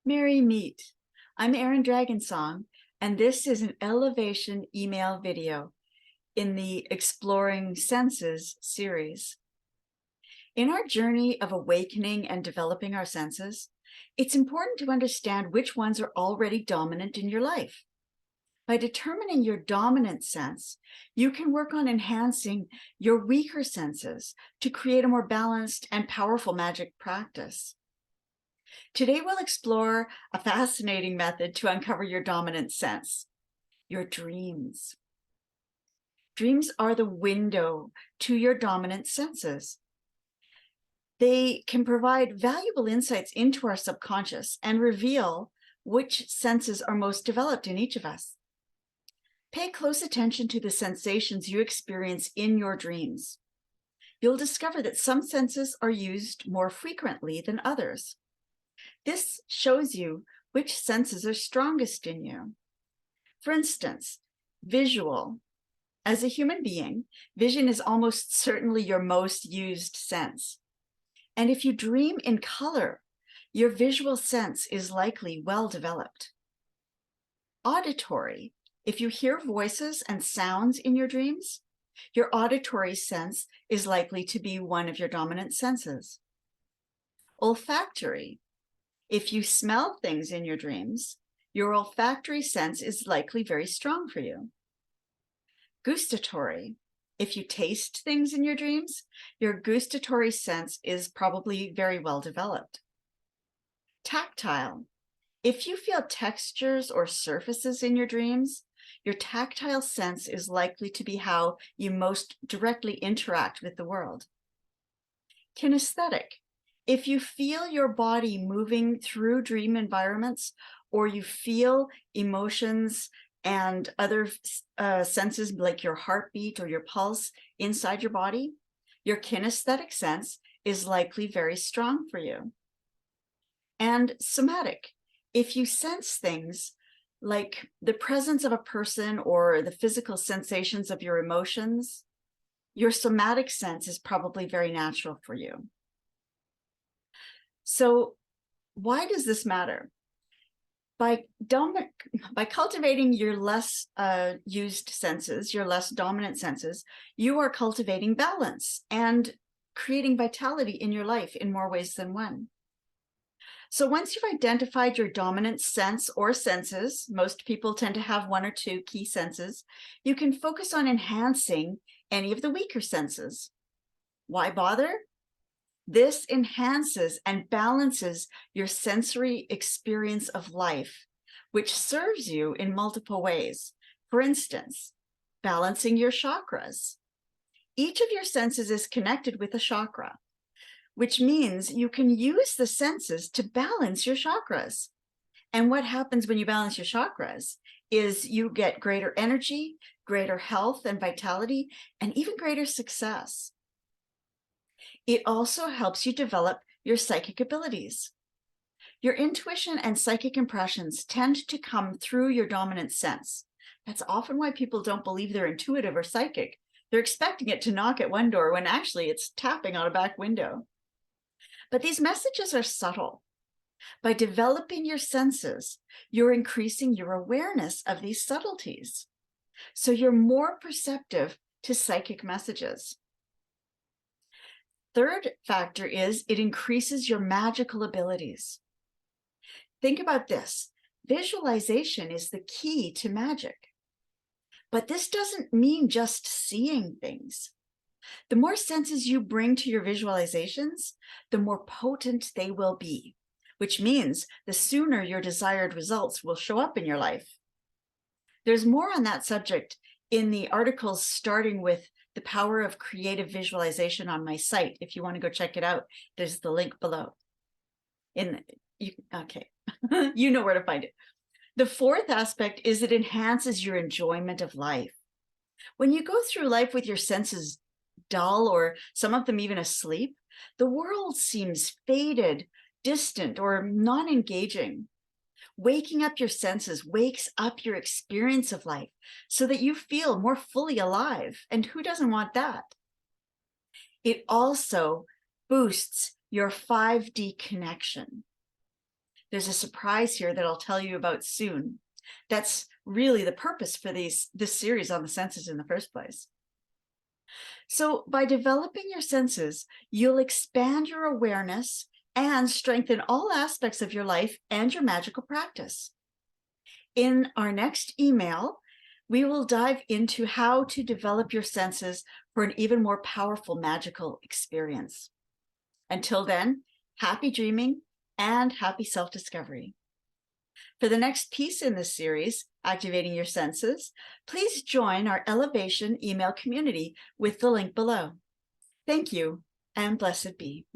Merry meet. I'm Erin Dragonsong, and this is an eLOVEation email video in the Exploring Senses series. In our journey of awakening and developing our senses, it's important to understand which ones are already dominant in your life. By determining your dominant sense, you can work on enhancing your weaker senses to create a more balanced and powerful magic practice. Today, we'll explore a fascinating method to uncover your dominant sense, your dreams. Dreams are the window to your dominant senses. They can provide valuable insights into our subconscious and reveal which senses are most developed in each of us. Pay close attention to the sensations you experience in your dreams. You'll discover that some senses are used more frequently than others. This shows you which senses are strongest in you. For instance, visual. As a human being, vision is almost certainly your most used sense. And if you dream in color, your visual sense is likely well developed. Auditory. If you hear voices and sounds in your dreams, your auditory sense is likely to be one of your dominant senses. Olfactory. If you smell things in your dreams, your olfactory sense is likely very strong for you. Gustatory. If you taste things in your dreams, your gustatory sense is probably very well developed. Tactile. If you feel textures or surfaces in your dreams, your tactile sense is likely to be how you most directly interact with the world. Kinesthetic. If you feel your body moving through dream environments, or you feel emotions and other senses like your heartbeat or your pulse inside your body, your kinesthetic sense is likely very strong for you. And somatic. If you sense things like the presence of a person or the physical sensations of your emotions, your somatic sense is probably very natural for you. So why does this matter? By cultivating your less used senses, your less dominant senses, you are cultivating balance and creating vitality in your life in more ways than one. So once you've identified your dominant sense or senses, most people tend to have one or two key senses, you can focus on enhancing any of the weaker senses. Why bother? This enhances and balances your sensory experience of life, which serves you in multiple ways. For instance, balancing your chakras. Each of your senses is connected with a chakra, which means you can use the senses to balance your chakras. And what happens when you balance your chakras is you get greater energy, greater health and vitality, and even greater success. It also helps you develop your psychic abilities. Your intuition and psychic impressions tend to come through your dominant sense. That's often why people don't believe they're intuitive or psychic. They're expecting it to knock at one door when actually it's tapping on a back window. But these messages are subtle. By developing your senses, you're increasing your awareness of these subtleties. So you're more perceptive to psychic messages. Third factor is it increases your magical abilities. Think about this. Visualization is the key to magic. But this doesn't mean just seeing things. The more senses you bring to your visualizations, the more potent they will be, which means the sooner your desired results will show up in your life. There's more on that subject in the articles starting with the power of creative visualization on my site. If you want to go check it out, there's the link below. Okay, you know where to find it. The fourth aspect is it enhances your enjoyment of life. When you go through life with your senses dull or some of them even asleep, the world seems faded, distant, or non-engaging. Waking up your senses wakes up your experience of life so that you feel more fully alive. And who doesn't want that? It also boosts your 5D connection. There's a surprise here that I'll tell you about soon. That's really the purpose for this series on the senses in the first place. So by developing your senses, you'll expand your awareness and strengthen all aspects of your life and your magical practice. In our next email, we will dive into how to develop your senses for an even more powerful magical experience. Until then, happy dreaming and happy self-discovery. For the next piece in this series, Activating Your Senses, please join our eLOVEation email community with the link below. Thank you, and blessed be.